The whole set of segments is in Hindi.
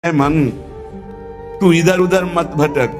है मन, तू इधर उधर मत भटक,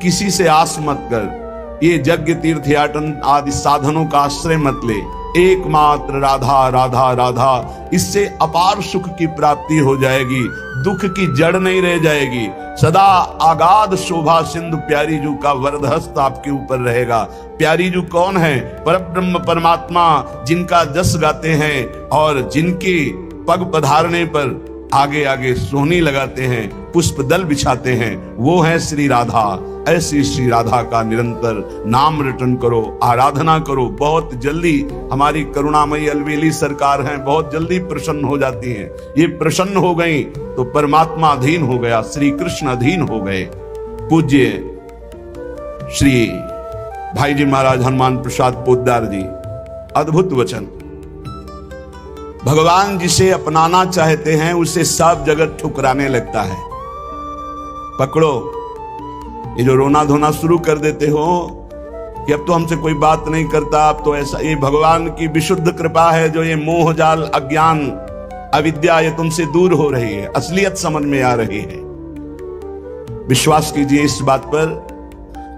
किसी से आस मत कर, ये यज्ञ तीर्थ याटन आदि साधनों का आश्रय मत ले, एकमात्र राधा राधा राधा, इससे अपार सुख की प्राप्ति हो जाएगी, दुख की जड़ नहीं रह जाएगी। सदा आगाध शोभा सिंधु प्यारी जू का वरद हस्त आपके ऊपर रहेगा। प्यारी जू कौन है? परब्रह्म परमात्मा, जिनका जस गाते हैं और जिनके पग पधारने पर आगे आगे सोहनी लगाते हैं, पुष्प दल बिछाते हैं, वो है श्री राधा। ऐसी श्री राधा का निरंतर नाम रटन करो, आराधना करो। बहुत जल्दी हमारी करुणामयी अलवेली सरकार हैं, बहुत जल्दी प्रसन्न हो जाती हैं। ये प्रसन्न हो गई तो परमात्मा अधीन हो गया, श्री कृष्ण अधीन हो गए। पूज्य श्री भाई जी महाराज हनुमान प्रसाद पोद्दार जी, अद्भुत वचन। भगवान जिसे अपनाना चाहते हैं उसे सब जगत ठुकराने लगता है। पकड़ो, ये जो रोना धोना शुरू कर देते हो कि अब तो हमसे कोई बात नहीं करता, अब तो ऐसा, ये भगवान की विशुद्ध कृपा है जो ये मोह जाल अज्ञान अविद्या ये तुमसे दूर हो रही है, असलियत समझ में आ रही है। विश्वास कीजिए इस बात पर,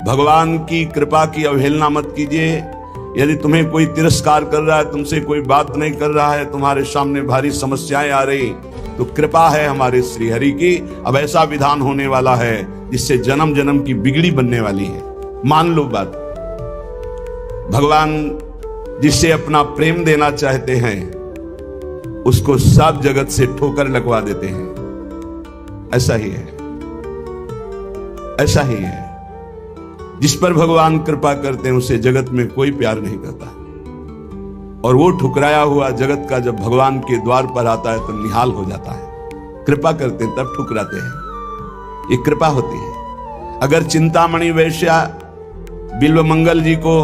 भगवान की कृपा की अवहेलना मत कीजिए। यदि तुम्हें कोई तिरस्कार कर रहा है, तुमसे कोई बात नहीं कर रहा है, तुम्हारे सामने भारी समस्याएं आ रही, तो कृपा है हमारे श्री हरि की। अब ऐसा विधान होने वाला है जिससे जन्म जन्म की बिगड़ी बनने वाली है। मान लो बात, भगवान जिससे अपना प्रेम देना चाहते हैं उसको सब जगत से ठोकर लगवा देते हैं। ऐसा ही है, ऐसा ही है। जिस पर भगवान कृपा करते हैं उसे जगत में कोई प्यार नहीं करता, और वो ठुकराया हुआ जगत का जब भगवान के द्वार पर आता है तो निहाल हो जाता है। कृपा करते हैं तब ठुकराते हैं, ये कृपा होती है। अगर चिंतामणि वैश्या बिल्व मंगल जी को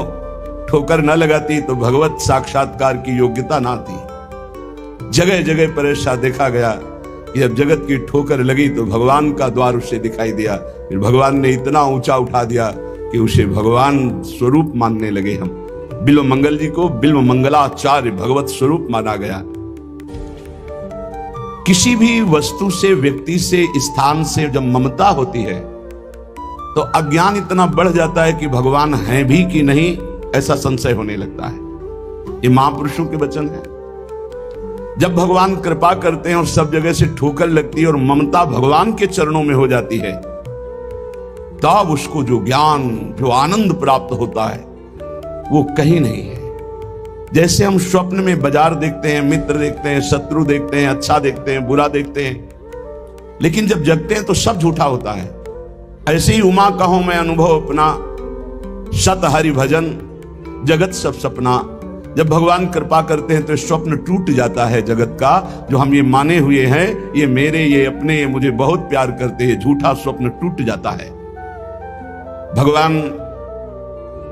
ठोकर न लगाती तो भगवत साक्षात्कार की योग्यता ना थी। जगह जगह पर ऐसा देखा गया कि जब जगत की ठोकर लगी तो भगवान का द्वार उसे दिखाई दिया, फिर भगवान ने इतना ऊंचा उठा दिया कि उसे भगवान स्वरूप मानने लगे। हम बिल्व मंगल जी को बिल्व मंगलाचार्य भगवत स्वरूप माना गया। किसी भी वस्तु से, व्यक्ति से, स्थान से जब ममता होती है तो अज्ञान इतना बढ़ जाता है कि भगवान हैं भी कि नहीं ऐसा संशय होने लगता है। ये महापुरुषों के वचन है। जब भगवान कृपा करते हैं और सब जगह से ठोकर लगती है और ममता भगवान के चरणों में हो जाती है, तब उसको जो ज्ञान, जो आनंद प्राप्त होता है वो कहीं नहीं है। जैसे हम स्वप्न में बाजार देखते हैं, मित्र देखते हैं, शत्रु देखते हैं, अच्छा देखते हैं, बुरा देखते हैं, लेकिन जब जगते हैं तो सब झूठा होता है। ऐसे ही उमा कहो मैं अनुभव अपना, सत हरि भजन जगत सब सपना। जब भगवान कृपा करते हैं तो स्वप्न टूट जाता है जगत का, जो हम ये माने हुए हैं, ये मेरे, ये अपने, ये मुझे बहुत प्यार करते हैं, झूठा स्वप्न टूट जाता है। भगवान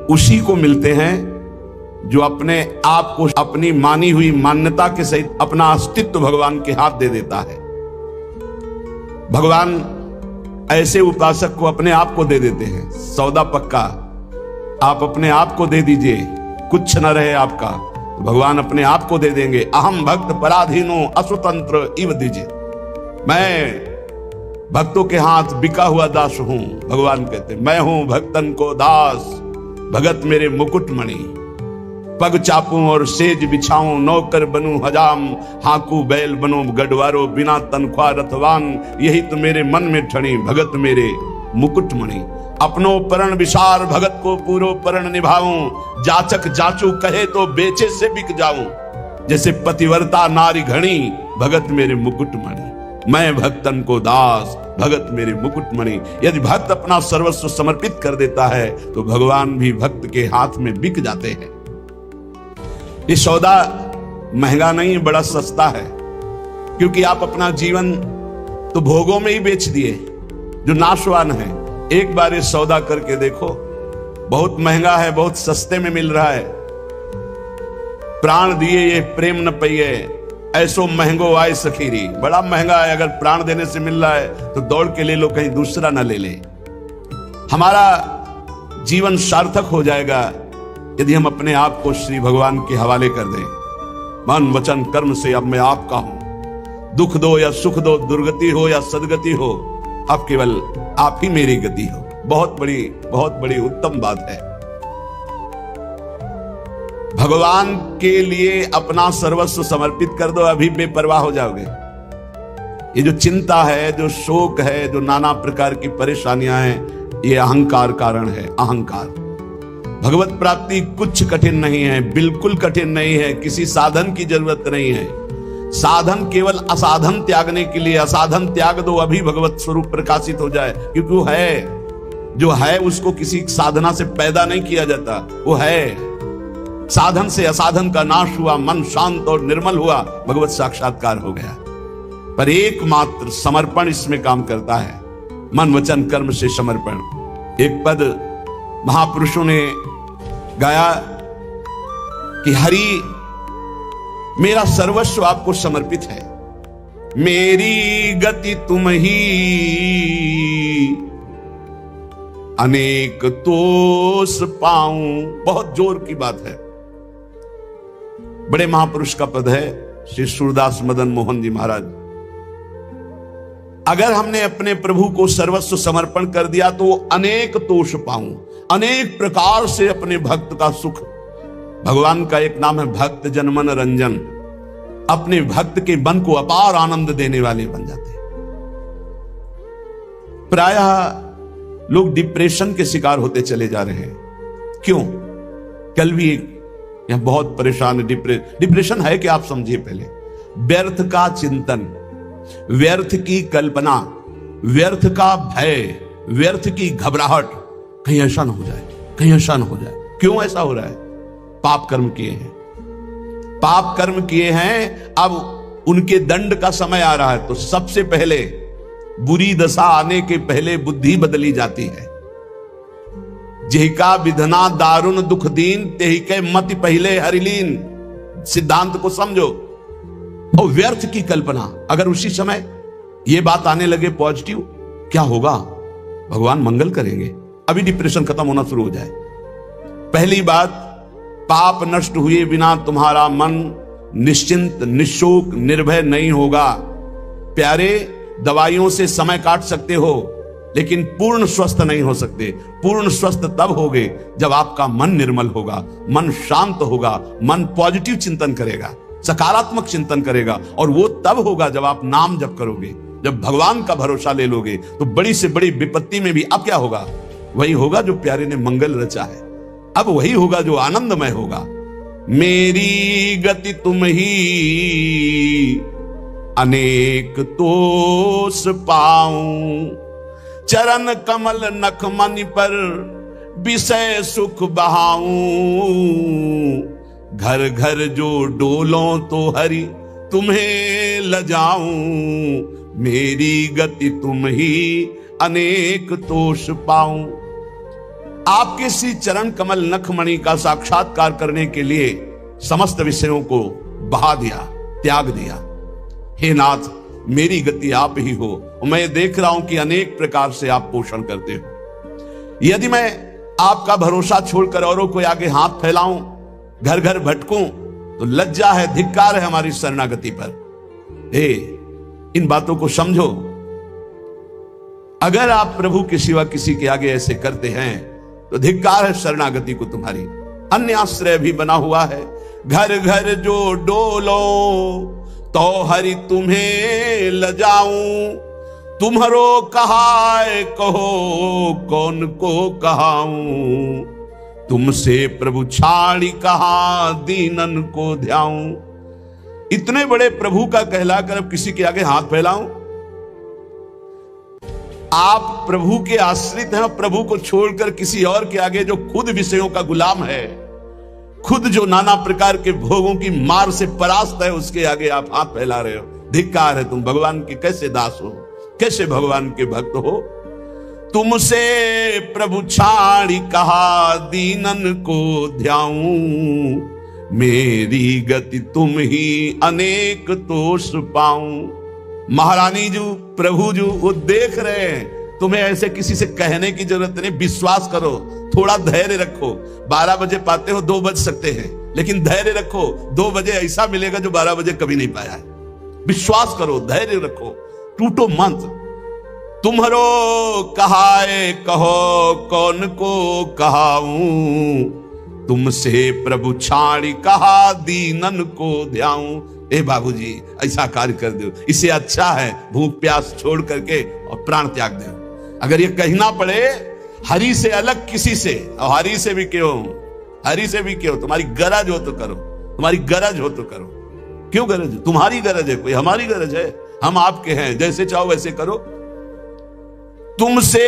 उसी को मिलते हैं जो अपने आप को, अपनी मानी हुई मान्यता के सहित अपना अस्तित्व भगवान के हाथ दे देता है। भगवान ऐसे उपासक को अपने आप को दे देते हैं। सौदा पक्का, आप अपने आप को दे दीजिए, कुछ न रहे आपका, तो भगवान अपने आप को दे देंगे। अहम भक्त पराधीनो असुतंत्र इव दीजिए, मैं भक्तों के हाथ बिका हुआ दास हूं। भगवान कहते मैं हूं भक्तन को दास, भगत मेरे मुकुट मणि। पग चापूं और सेज बिछाऊं, नौकर बनूं हजाम, हाकू बैल बनो गढ़वारो, बिना तनख्वाह रथवान, यही तो मेरे मन में ठणी, भगत मेरे मुकुट मणि। अपनो परण विसार, भगत को पूरो परण निभाऊं, जाचक जाचू कहे तो बेचे से बिक जाऊं, जैसे पतिव्रता नारी घणी, भगत मेरे मुकुट मणि। मैं भक्तन को दास, भगत मेरे मुकुट मणि। यदि भक्त अपना सर्वस्व समर्पित कर देता है तो भगवान भी भक्त के हाथ में बिक जाते हैं। ये सौदा महंगा नहीं, बड़ा सस्ता है, क्योंकि आप अपना जीवन तो भोगों में ही बेच दिए जो नाशवान है। एक बार ये सौदा करके देखो, बहुत महंगा है, बहुत सस्ते में मिल रहा है। प्राण दिए ये प्रेम न पइए, ऐसो महंगो आए सखीरी। बड़ा महंगा है, अगर प्राण देने से मिल रहा है तो दौड़ के ले लो, कहीं दूसरा ना ले ले। हमारा जीवन सार्थक हो जाएगा यदि हम अपने आप को श्री भगवान के हवाले कर दें। मन वचन कर्म से अब मैं आपका हूं, दुख दो या सुख दो, दुर्गति हो या सदगति हो, अब केवल आप ही मेरी गति हो। बहुत बड़ी उत्तम बात है। भगवान के लिए अपना सर्वस्व समर्पित कर दो, अभी बेपरवाह हो जाओगे। ये जो चिंता है, जो शोक है, जो नाना प्रकार की परेशानियां हैं, ये अहंकार कारण है। अहंकार। भगवत प्राप्ति कुछ कठिन नहीं है, बिल्कुल कठिन नहीं है, किसी साधन की जरूरत नहीं है। साधन केवल असाधन त्यागने के लिए, असाधन त्याग दो, अभी भगवत स्वरूप प्रकाशित हो जाए। क्योंकि वो है, जो है उसको किसी साधना से पैदा नहीं किया जाता, वो है। साधन से असाधन का नाश हुआ, मन शांत और निर्मल हुआ, भगवत साक्षात्कार हो गया। पर एकमात्र समर्पण इसमें काम करता है, मन वचन कर्म से समर्पण। एक पद महापुरुषों ने गाया कि हरि मेरा सर्वस्व आपको समर्पित है, मेरी गति तुम ही, अनेक तोष पाऊं। बहुत जोर की बात है। बड़े महापुरुष का पद है, श्री सूरदास मदन मोहन जी महाराज। अगर हमने अपने प्रभु को सर्वस्व समर्पण कर दिया तो अनेक तोष पाऊं, अनेक प्रकार से अपने भक्त का सुख। भगवान का एक नाम है भक्त जनमन रंजन। अपने भक्त के मन को अपार आनंद देने वाले बन जाते हैं। प्रायः लोग डिप्रेशन के शिकार होते चले जा रहे हैं। क्यों? कल भी एक यहां बहुत परेशान है। डिप्रेशन है कि आप समझिए पहले, व्यर्थ का चिंतन, व्यर्थ की कल्पना, व्यर्थ का भय, व्यर्थ की घबराहट, कहीं ऐसा ना हो जाए, कहीं ऐसा ना हो जाए। क्यों ऐसा हो रहा है? पाप कर्म किए हैं, पाप कर्म किए हैं, अब उनके दंड का समय आ रहा है। तो सबसे पहले बुरी दशा आने के पहले बुद्धि बदली जाती है। जेहिका विधना दारुण दुख दीन, तेहिके मति पहले हरिलीन। सिद्धांत को समझो। और व्यर्थ की कल्पना, अगर उसी समय यह बात आने लगे पॉजिटिव, क्या होगा? भगवान मंगल करेंगे, अभी डिप्रेशन खत्म होना शुरू हो जाए। पहली बात, पाप नष्ट हुए बिना तुम्हारा मन निश्चिंत, निशोक, निर्भय नहीं होगा। प्यारे, दवाइयों से समय काट सकते हो, लेकिन पूर्ण स्वस्थ नहीं हो सकते। पूर्ण स्वस्थ तब होगे जब आपका मन निर्मल होगा, मन शांत होगा, मन पॉजिटिव चिंतन करेगा, सकारात्मक चिंतन करेगा। और वो तब होगा जब आप नाम जप करोगे, जब भगवान का भरोसा ले लोगे। तो बड़ी से बड़ी विपत्ति में भी अब क्या होगा? वही होगा जो प्यारे ने मंगल रचा है। अब वही होगा जो आनंदमय होगा। मेरी गति तुम ही, अनेक तोष पाऊं। चरण कमल नख मनि पर, विषय सुख बहाऊं। घर घर जो डोलों तो हरि तुम्हें लजाऊं। मेरी गति तुम ही, अनेक तोष पाऊं। आपके श्री चरण कमल नखमणि का साक्षात्कार करने के लिए समस्त विषयों को बहा दिया, त्याग दिया। हे नाथ, मेरी गति आप ही हो। मैं देख रहा हूं कि अनेक प्रकार से आप पोषण करते हो। यदि मैं आपका भरोसा छोड़कर औरों को आगे हाथ फैलाऊं, घर घर भटकूं, तो लज्जा है, धिक्कार है हमारी शरणागति पर। हे, इन बातों को समझो। अगर आप प्रभु के सिवा किसी के आगे ऐसे करते हैं तो धिक्कार है शरणागति को तुम्हारी। अन्य आश्रय भी बना हुआ है। घर घर जो डोलो तो हरि तुम्हें लजाऊं। तुम्हारो कहाय कहो, कौन को कहाऊं। तुमसे प्रभु छाड़ी कहा, दीनन को ध्याऊं। इतने बड़े प्रभु का कहलाकर अब किसी के आगे हाथ फैलाऊं? आप प्रभु के आश्रित हैं, प्रभु को छोड़कर किसी और के आगे, जो खुद विषयों का गुलाम है, खुद जो नाना प्रकार के भोगों की मार से परास्त है, उसके आगे आप हाथ फैला रहे हो। धिक्कार है। तुम भगवान के कैसे दास हो, कैसे भगवान के भक्त हो? तुमसे प्रभु छाड़ी कहा, दीनन को ध्याऊं। मेरी गति तुम ही, अनेक तोष पाऊं। महारानी जी, प्रभु जी, वो देख रहे हैं। तुम्हें ऐसे किसी से कहने की जरूरत नहीं। विश्वास करो, थोड़ा धैर्य रखो। 12 बजे पाते हो, 2 बज सकते हैं, लेकिन धैर्य रखो। 2 बजे ऐसा मिलेगा जो 12 बजे कभी नहीं पाया है। विश्वास करो, धैर्य रखो, टूटो मत। तुम्हारो कहाए कहो कौन को कहाऊं, तुमसे प्रभु छाड़ी कहा दीनन को ध्याऊं। ए बाबूजी ऐसा कार्य कर दो, इससे अच्छा है भूख प्यास छोड़ करके और प्राण त्याग दो। अगर ये कहना पड़े हरि से अलग किसी से, और हरि से भी क्यों, हरि से भी क्यों, तुम्हारी गरज हो तो करो, तुम्हारी गरज हो तो करो। क्यों गरज? तुम्हारी गरज है, कोई हमारी गरज है? हम आपके हैं, जैसे चाहो वैसे करो। तुमसे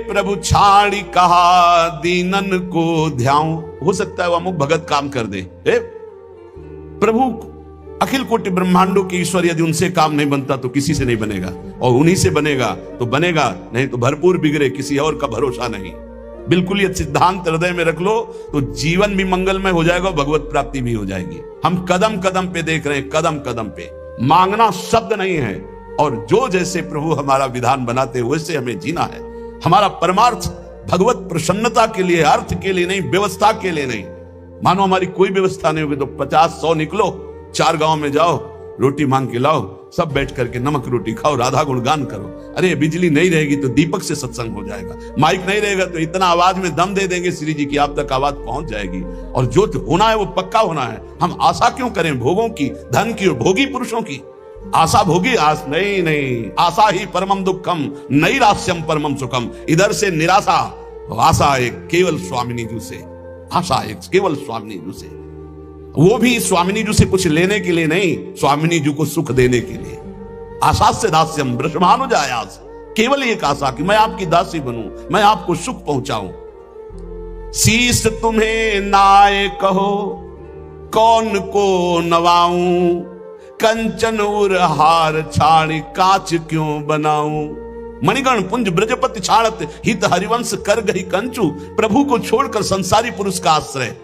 प्रभु छाड़ी कहा दीनन को ध्याऊं। हो सकता है वो अमुक भगत काम कर दे। प्रभु अखिल कोटि ब्रह्मांडों के ईश्वर, यदि उनसे काम नहीं बनता तो किसी से नहीं बनेगा, और उन्हीं से बनेगा तो बनेगा, नहीं तो भरपूर बिगड़े, किसी और का भरोसा नहीं। बिल्कुल ये सिद्धांत हृदय में रख लो तो जीवन भी मंगलमय हो जाएगा, भगवत प्राप्ति भी हो जाएगी। हम कदम कदम पे देख रहे हैं, कदम कदम पे। मांगना शब्द नहीं है, और जो जैसे प्रभु हमारा विधान बनाते हैं वैसे हमें जीना है। हमारा परमार्थ भगवत प्रसन्नता के लिए, अर्थ के लिए नहीं, व्यवस्था के लिए नहीं। मानो हमारी कोई व्यवस्था नहीं होगी तो 50-100 निकलो, 4 गांव में जाओ, रोटी मांग के लाओ, सब बैठ करके नमक रोटी खाओ, राधा गुणगान करो। अरे बिजली नहीं रहेगी तो दीपक से सत्संग हो जाएगा, माइक नहीं रहेगा तो इतना आवाज में दम दे देंगे श्री जी की, आप तक आवाज पहुंच जाएगी। और जो होना है वो पक्का होना है। हम आशा क्यों करें भोगों की, धन की और भोगी पुरुषों की? आशा भोगी आस नहीं, नहीं, आशा ही परमम दुखम, नैराश्यम परमम सुखम। इधर से निराशा, आशा एक केवल स्वामिनी जी से, आशा एक केवल स्वामिनी जी से, वो भी स्वामिनी जी से कुछ लेने के लिए नहीं, स्वामिनी जी को सुख देने के लिए। आशा से दास्यम ब्रह्मानुजायास, केवल एक आशा कि मैं आपकी दासी बनूं, मैं आपको सुख पहुंचाऊं। शीश तुम्हें नाय कहो कौन को नवाऊं, कंचन उर हार छाड़ी कांच क्यों बनाऊं। मणिगण पुंज ब्रजपति छाड़त हित हरिवंश कर गई कंचू। प्रभु को छोड़कर संसारी पुरुष का आश्रय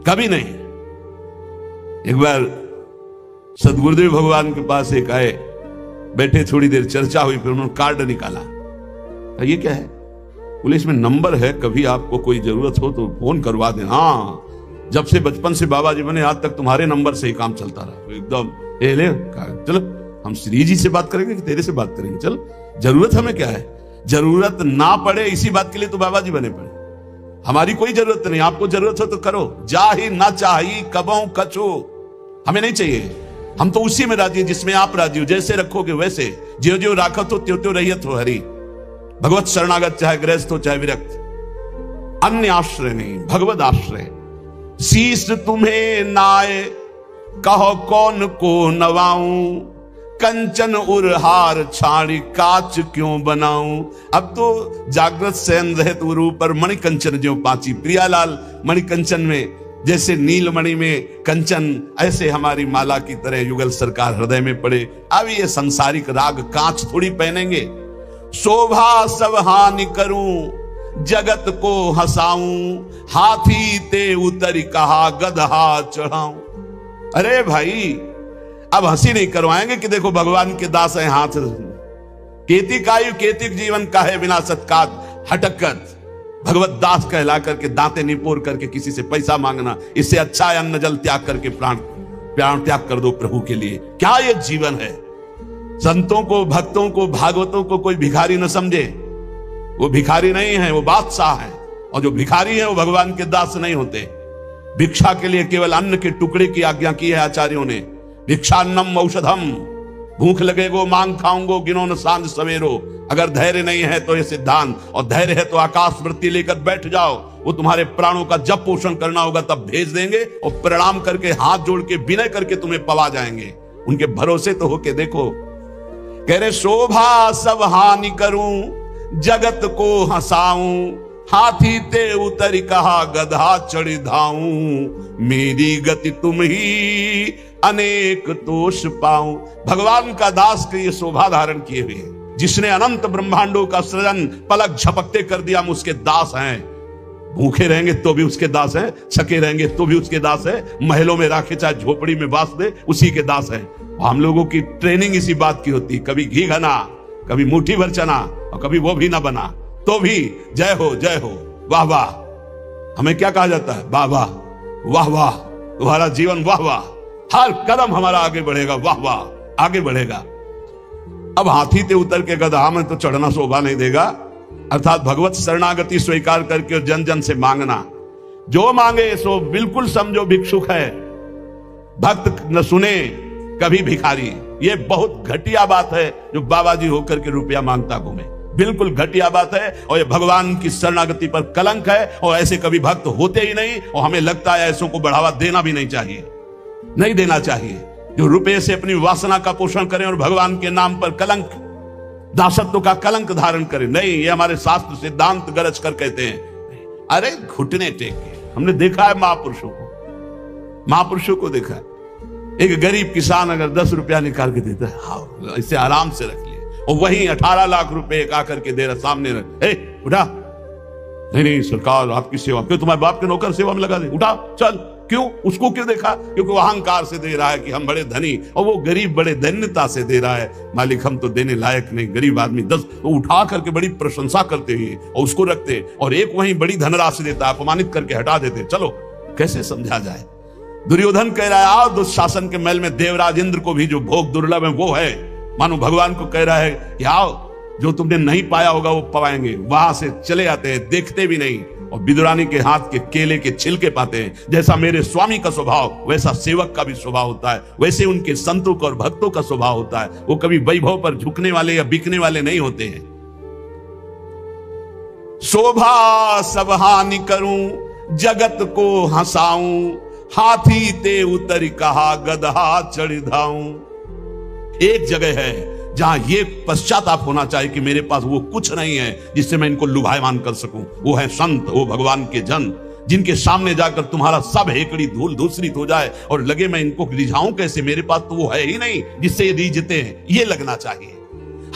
कभी नहीं। एक बार सदगुरुदेव भगवान के पास एक आए, बैठे, थोड़ी देर चर्चा हुई, फिर उन्होंने कार्ड निकाला। ये क्या है? बोले इसमें नंबर है, कभी आपको कोई जरूरत हो तो फोन करवा देना। हाँ, जब से बचपन से बाबा जी बने आज तक तुम्हारे नंबर से ही काम चलता रहा। एकदम ले चलो, हम श्री जी से बात करेंगे कि तेरे से बात करेंगे? चल, जरूरत हमें क्या है? जरूरत ना पड़े इसी बात के लिए तो बाबा जी बने पड़े। हमारी कोई जरूरत नहीं, आपको जरूरत हो तो करो। जा ही ना चाहिए कबों कछो, हमें नहीं चाहिए। हम तो उसी में राजी है जिसमें आप राजी हो। जैसे रखोगे वैसे, ज्यो ज्यो राखत हो त्यों त्यों रहियत हो हरि। भगवत शरणागत, चाहे गृहस्थ हो चाहे विरक्त, अन्य आश्रय नहीं, भगवत आश्रय। शीश तुम्हें नाय कहो कौन को नवाऊं, कंचन उरहार छाड़ी काच क्यों बनाऊं। अब तो जागृत शयन रहत उर ऊपर मणि कंचन ज्यों पाची। प्रियालाल मणि कंचन में, जैसे नीलमणि में कंचन, ऐसे हमारी माला की तरह युगल सरकार हृदय में पड़े। अब ये संसारिक राग कांच थोड़ी पहनेंगे। शोभा सब हानि करूं जगत को हंसाऊं, हाथी ते उतरी कहा गदहा चढ़ाऊं। अरे भाई, अब हंसी नहीं करवाएंगे कि देखो भगवान के दास हैं, हाथ केतिक आयु केतिक जीवन का है बिना सत्कात हटकत। भगवत दास कहला करके दांते निपोर करके किसी से पैसा मांगना, इससे अच्छा है अन्न जल त्याग करके प्राण त्याग कर दो प्रभु के लिए। क्या ये जीवन है? संतों को, भक्तों को, भागवतों को कोई भिखारी न समझे। वो भिखारी नहीं है, वो बादशाह है। और जो भिखारी है वो भगवान के दास नहीं होते। भिक्षा के लिए केवल अन्न के टुकड़े की आज्ञा की है आचार्यों ने। भिक्षान्नम औषधम, भूख लगेगो मांग खाऊंगो गिनो न सांझ सवेरो। अगर धैर्य नहीं है तो ये सिद्धांत, और धैर्य है तो आकाश वृत्ति लेकर बैठ जाओ। वो तुम्हारे प्राणों का जब पोषण करना होगा तब भेज देंगे, और प्रणाम करके हाथ जोड़ के विनय करके तुम्हें पवा जाएंगे। उनके भरोसे तो होके देखो। कह रहे शोभा सब हानि करूं जगत को हंसाऊं, हाथी ते उतरी कहा गधा चढ़ी धाऊं। मेरी गति तुम ही अनेक दोष पाऊं। भगवान का दास के ये शोभा धारण किए हुए, जिसने अनंत ब्रह्मांडों का सृजन पलक झपकते कर दिया, हम उसके दास हैं। भूखे रहेंगे तो भी उसके दास हैं, थके रहेंगे तो भी उसके दास हैं, महलों में राखे चाहे झोपड़ी में बास दे उसी के दास हैं। हम लोगों की ट्रेनिंग इसी बात की होती, कभी घी घना, कभी मुट्ठी भर चना, और कभी वो भी ना बना तो भी जय हो वाह वाह। हमें क्या कहा जाता है? वाह वाह वाह वाह, तुम्हारा जीवन वाह वाह, हर कदम हमारा आगे बढ़ेगा वाह वाह। आगे बढ़ेगा। अब हाथी ते उतर के गधा में तो चढ़ना शोभा नहीं देगा। अर्थात भगवत शरणागति स्वीकार करके और जन जन से मांगना, जो मांगे सो बिल्कुल समझो भिक्षुक है, भक्त न सुने कभी भिखारी। ये बहुत घटिया बात है जो बाबा जी होकर के रुपया मांगता घूमे, बिल्कुल घटिया बात है और ये भगवान की शरणागति पर कलंक है। और ऐसे कभी भक्त होते ही नहीं और हमें लगता है ऐसों को बढ़ावा देना भी नहीं चाहिए, नहीं देना चाहिए। जो रुपये से अपनी वासना का पोषण करें और भगवान के नाम पर कलंक, दासत्व का कलंक धारण करें, नहीं, ये हमारे शास्त्र सिद्धांत गरज कर कहते हैं। अरे घुटने टेके, हमने देखा है महापुरुषों को देखा है। एक गरीब किसान अगर 10 रुपया निकाल के देता है, हाँ इसे आराम से रख ले, और वहीं 18 लाख रुपए आकर के दे रहा सामने रख, उठा, नहीं सरकार आपकी सेवा, क्यों तुम्हारे बाप के नौकर सेवा में लगा दे, उठा चल। क्यों? उसको क्यों देखा? क्योंकि वो अहंकार से दे रहा है कि हम बड़े धनी, और वो गरीब बड़े धन्यता से दे रहा है, मालिक हम तो देने लायक नहीं, गरीब आदमी 10, तो उठा करके बड़ी प्रशंसा करते हुए और उसको रखते, और एक वहीं बड़ी धनराशि देता, अपमानित करके हटा देते। चलो कैसे समझा जाए? दुर्योधन कह रहा है आओ दुशासन के महल में, देवराज इंद्र को भी जो भोग दुर्लभ है वो है, मानो भगवान को कह रहा है कि आओ जो तुमने नहीं पाया होगा वो पाएंगे। वहां से चले आते हैं, देखते भी नहीं, और विदुरानी के हाथ के केले के छिलके पाते हैं। जैसा मेरे स्वामी का स्वभाव वैसा सेवक का भी स्वभाव होता है, वैसे उनके संतों का और भक्तों का स्वभाव होता है। वो कभी वैभव पर झुकने वाले या बिकने वाले नहीं होते हैं। शोभा सब हानि करूं, जगत को हंसाऊं, हाथी ते उतर कहा गदहा चढ़ धाऊं। एक जगह है जहां ये पश्चाताप होना चाहिए कि मेरे पास वो कुछ नहीं है जिससे मैं इनको लुभायमान कर सकूं। वो है संत, वो भगवान के जन, जिनके सामने जाकर तुम्हारा सब हेकड़ी धूल धूसरित हो जाए और लगे मैं इनको रिझाऊं कैसे, मेरे पास तो वो है ही नहीं जिससे ये रिझते हैं, ये लगना चाहिए।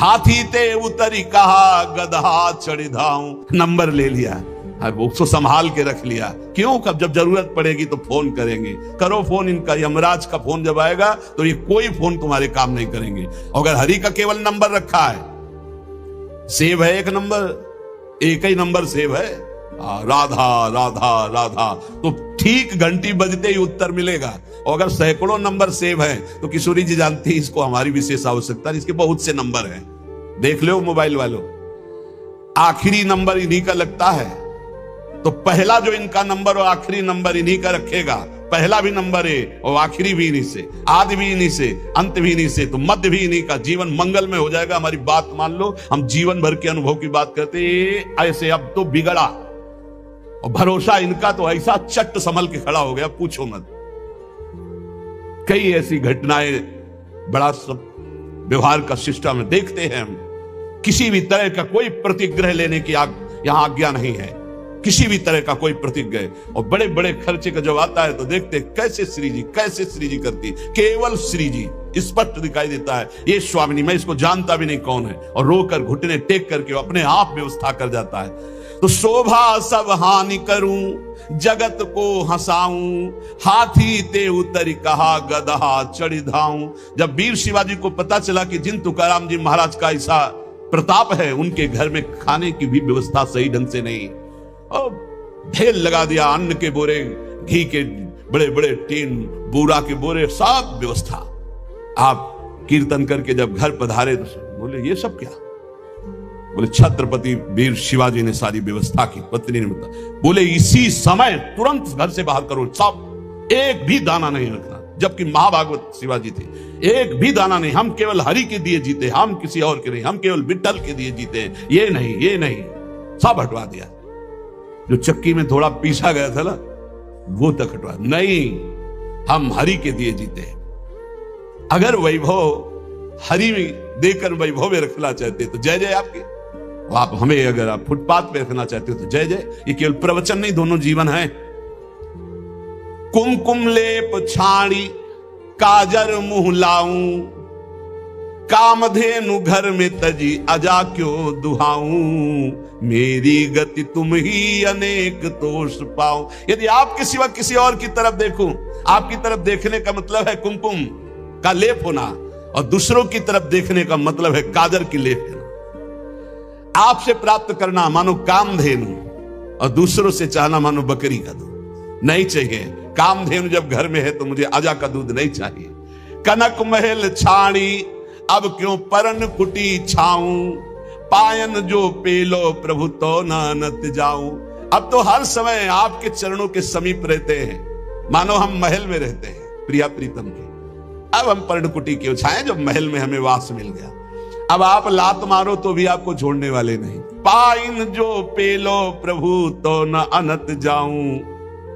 हाथी ते उतरी कहा गदहा चढ़ धाऊं, नंबर ले लिया, वो उसको संभाल के रख लिया। क्यों? कब जब जरूरत पड़ेगी तो फोन करेंगे। करो फोन, इनका यमराज का फोन जब आएगा तो ये कोई फोन तुम्हारे काम नहीं करेंगे। अगर हरि का केवल नंबर रखा है, सेव है एक नंबर, एक ही नंबर सेव है, राधा राधा राधा, तो ठीक घंटी बजते ही उत्तर मिलेगा। और अगर सैकड़ों नंबर सेव है तो किशोरी जी जानती है इसको हमारी विशेष आवश्यकता, इसके बहुत से नंबर हैं, देख लो मोबाइल वालों। आखिरी नंबर इन्हीं का लगता है, तो पहला जो इनका नंबर और आखिरी नंबर इन्हीं का रखेगा, पहला भी नंबर है और आखिरी भी इन्हीं से, आदि भी इन्हीं से, अंत भी इन्हीं से, तो मध्य भी इन्हीं का। जीवन मंगल में हो जाएगा। हमारी बात मान लो, हम जीवन भर के अनुभव की बात करते ऐसे, अब तो बिगड़ा और भरोसा इनका तो ऐसा चट संभल के खड़ा हो गया, पूछो मत। कई ऐसी घटनाएं बड़ा सब व्यवहार का सिस्टम देखते हैं हम। किसी भी तरह का कोई प्रतिग्रह लेने की यहां आज्ञा नहीं है, किसी भी तरह का कोई प्रतिज्ञा। और बड़े बड़े खर्चे का जब आता है तो देखते कैसे श्री जी करती, केवल श्री जी स्पष्ट दिखाई देता है। ये स्वामिनी, मैं इसको जानता भी नहीं कौन है, और रोकर घुटने टेक करके अपने आप व्यवस्था कर जाता है। तो शोभा सब हानि करूं, जगत को हंसाऊं, हाथी ते उतर कहा गदहा चढ़ धाऊं। जब वीर शिवाजी को पता चला कि जिन तुकाराम जी महाराज का ऐसा प्रताप है, उनके घर में खाने की भी व्यवस्था सही ढंग से नहीं, ढेर लगा दिया, अन्न के बोरे, घी के बड़े बड़े टीन, बूरा के बोरे, सब व्यवस्था। आप कीर्तन करके जब घर पधारे तो बोले ये सब क्या? बोले छत्रपति वीर शिवाजी ने सारी व्यवस्था की। पत्नी ने बताया, बोले इसी समय तुरंत घर से बाहर करो, सब, एक भी दाना नहीं रखना। जबकि महाभागवत शिवाजी थे, एक भी दाना नहीं, हम केवल हरि के दिए जीते, हम किसी और के नहीं, हम केवल विठ्ठल के दिए जीते, ये नहीं, सब हटवा दिया। जो चक्की में थोड़ा पीसा गया था ना, वो तक हटवा, नहीं, हम हरि के दिए जीते हैं। अगर वैभव हरि में देकर वैभव में रखना चाहते तो जय जय आपके, आप हमें अगर आप फुटपाथ पे रखना चाहते हो तो जय जय। ये केवल प्रवचन नहीं, दोनों जीवन है। कुमकुम लेप छाड़ी काजर मुंह लाऊं, कामधेनु घर में तजी अजा क्यों दुहाऊं, मेरी गति तुम ही अनेक दोष पाऊं। यदि आपके सिवा किसी और की तरफ देखूं, आपकी तरफ देखने का मतलब है कुमकुम का लेप होना, और दूसरों की तरफ देखने का मतलब है काजर की लेप होना। आपसे प्राप्त करना मानो कामधेनु, और दूसरों से चाहना मानो बकरी का दूध। नहीं चाहिए। कामधेनु जब घर में है तो मुझे अजा का दूध नहीं चाहिए। कनक महल छाणी अब क्यों परन कुटी छाऊं, पायन जो पेलो प्रभु तो नानत जाऊं। अब तो हर समय आपके चरणों के समीप रहते हैं, मानो हम महल में रहते हैं प्रिया प्रीतम के। अब हम पर्णकुटी क्यों छाएं जब महल में हमें वास मिल गया। अब आप लात मारो तो भी आपको छोड़ने वाले नहीं। पाइन जो पेलो प्रभु तो न अनत जाऊं।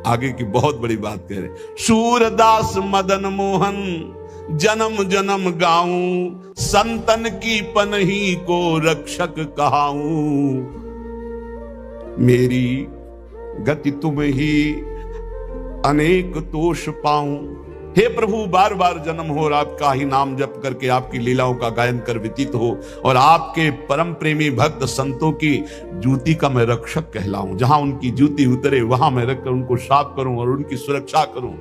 आगे की बहुत बड़ी बात कह रहे, सूरदास मदन मोहन जन्म जन्म गाऊं, संतन की पनही को रक्षक कहाऊं। मेरी गति तुम ही अनेक तोष पाऊं। हे प्रभु, बार बार जन्म हो और आपका ही नाम जप करके आपकी लीलाओं का गायन कर व्यतीत हो, और आपके परम प्रेमी भक्त संतों की जूती का मैं रक्षक कहलाऊं। जहां उनकी जूती उतरे वहां मैं रखकर उनको साफ करूं और उनकी सुरक्षा करूं।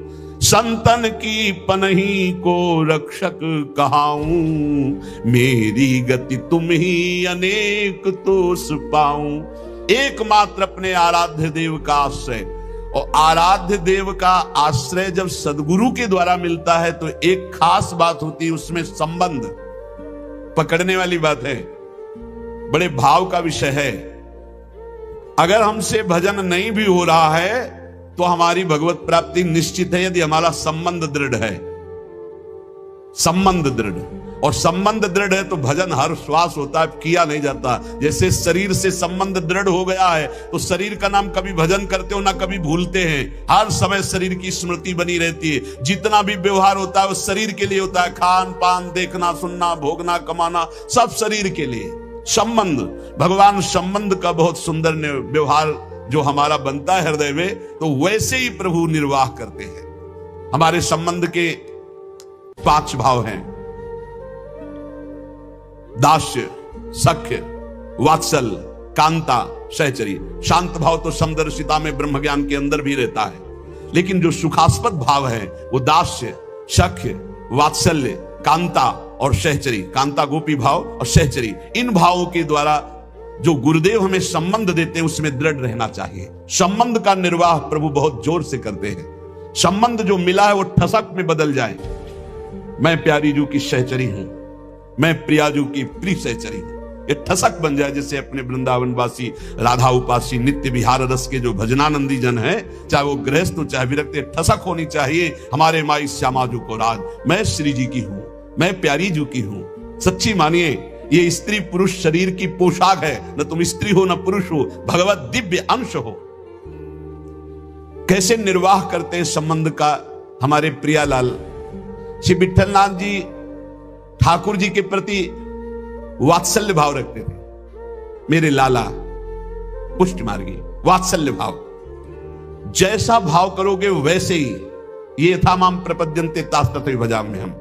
संतन की पनही को रक्षक कहाऊं, मेरी गति तुम ही अनेक तोष पाऊं। एकमात्र अपने आराध्य देव का आश्रय, और आराध्य देव का आश्रय जब सदगुरु के द्वारा मिलता है तो एक खास बात होती है, उसमें संबंध पकड़ने वाली बात है, बड़े भाव का विषय है। अगर हमसे भजन नहीं भी हो रहा है तो हमारी भगवत प्राप्ति निश्चित है, यदि हमारा संबंध दृढ़ है। संबंध दृढ़, और संबंध दृढ़ है तो भजन हर श्वास होता है, किया नहीं जाता। जैसे शरीर से संबंध दृढ़ हो गया है तो शरीर का नाम कभी भजन करते हो ना कभी भूलते हैं, हर समय शरीर की स्मृति बनी रहती है। जितना भी व्यवहार होता है वो शरीर के लिए होता है, खान पान, देखना सुनना, भोगना कमाना, सब शरीर के लिए। संबंध, भगवान संबंध का बहुत सुंदर व्यवहार जो हमारा बनता है हृदय में, तो वैसे ही प्रभु निर्वाह करते हैं। हमारे संबंध के 5 भाव हैं, दास्य, सख्य, वात्सल, कांता, सहचर्य। शांत भाव तो समदर्शिता में ब्रह्म ज्ञान के अंदर भी रहता है, लेकिन जो सुखास्पद भाव है वो दास्य, सख्य, वात्सल्य, कांता और सहचरी। कांता गोपी भाव और सहचरी, इन भावों के द्वारा जो गुरुदेव हमें संबंध देते हैं उसमें दृढ़ रहना चाहिए। संबंध का निर्वाह प्रभु बहुत जोर से करते हैं। संबंध जो मिला है वो ठसक में बदल जाए। मैं प्यारी जू की सहचरी हूं, मैं प्रियाजू की प्रिय सहचरी हूं, ये ठसक बन जाए। जैसे अपने वृंदावन वासी राधा उपासी नित्य विहार रस के जो भजनानंदी जन है, चाहे वो गृहस्थ हो चाहे विरक्त, ठसक होनी चाहिए हमारे माई श्यामाजू को राज। मैं श्री जी की हूं, मैं प्यारी जू की हूं। सच्ची मानिए, ये स्त्री पुरुष शरीर की पोशाक है, न तुम स्त्री हो न पुरुष हो, भगवत दिव्य अंश हो। कैसे निर्वाह करते हैं संबंध का हमारे प्रियालाल श्री विठलनाथ जी ठाकुर जी के प्रति वात्सल्य भाव रखते थे। मेरे लाला पुष्ट मार्गी, वात्सल्य भाव, जैसा भाव करोगे वैसे ही। ये था माम प्रपद्यन्ते तास्ततो भजाम्य हम।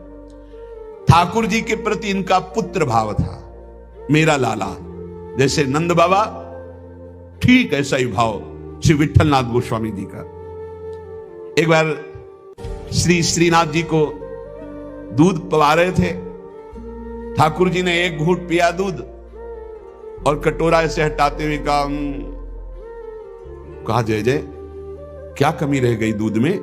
ठाकुर जी के प्रति इनका पुत्र भाव था, मेरा लाला। जैसे नंद बाबा, ठीक ऐसा ही भाव श्री विठलनाथ गोस्वामी जी का। एक बार श्री श्रीनाथ जी को दूध पिला रहे थे, ठाकुर जी ने एक घूंट पिया दूध और कटोरा ऐसे हटाते हुए कहा जय जय, क्या कमी रह गई दूध में?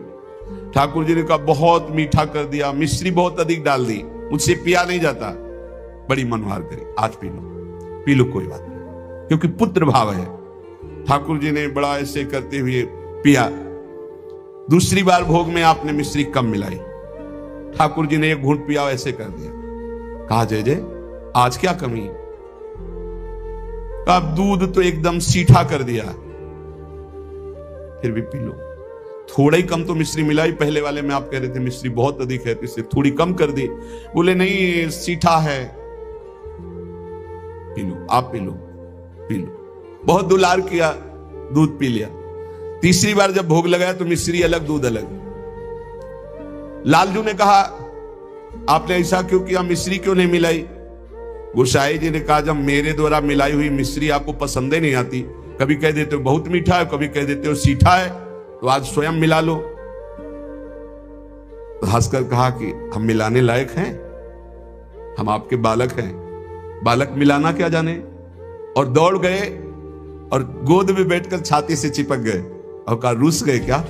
ठाकुर जी ने कहा बहुत मीठा कर दिया, मिश्री बहुत अधिक डाल दी, मुझसे पिया नहीं जाता। बड़ी मनोहार करी, आज पी लो कोई बात नहीं, क्योंकि पुत्र भाव है। ठाकुर जी ने बड़ा ऐसे करते हुए पिया। दूसरी बार भोग में आपने मिश्री कम मिलाई, ठाकुर जी ने एक घूंट पिया, ऐसे कर दिया। कहा जय जय, आज क्या कमी? अब दूध तो एकदम सीठा कर दिया, फिर भी पी लो। थोड़ा ही कम तो मिश्री मिलाई, पहले वाले में आप कह रहे थे मिश्री बहुत अधिक है तो इससे थोड़ी कम कर दी। बोले नहीं, सीठा है, पी लो, आप पी लो, पी लो। बहुत दुलार किया, दूध पी लिया। तीसरी बार जब भोग लगाया तो मिश्री अलग दूध अलग। लालजू ने कहा आपने ऐसा क्यों किया, मिश्री क्यों नहीं मिलाई? गोसाई जी ने कहा जब मेरे द्वारा मिलाई हुई मिश्री आपको पसंद ही नहीं आती, कभी कह देते हो बहुत मीठा है, कभी कह देते हो सीठा है, तो आज स्वयं मिला लो। तो हंसकर कहा कि हम मिलाने लायक हैं, हम आपके बालक हैं, बालक मिलाना क्या जाने। और दौड़ गए और गोद में बैठकर छाती से चिपक गए और कहा रूस गए क्या,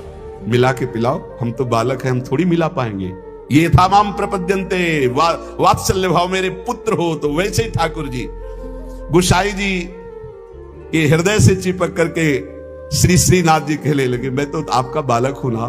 मिला के पिलाओ, हम तो बालक हैं, हम थोड़ी मिला पाएंगे। ये था माम प्रपद्यंते, वात्सल्य भाव, मेरे पुत्र हो। तो वैसे ही ठाकुर जी गोसाई जी के हृदय से चिपक करके श्री श्रीनाथ जी कहने लगे, मैं तो आपका बालक हूं ना,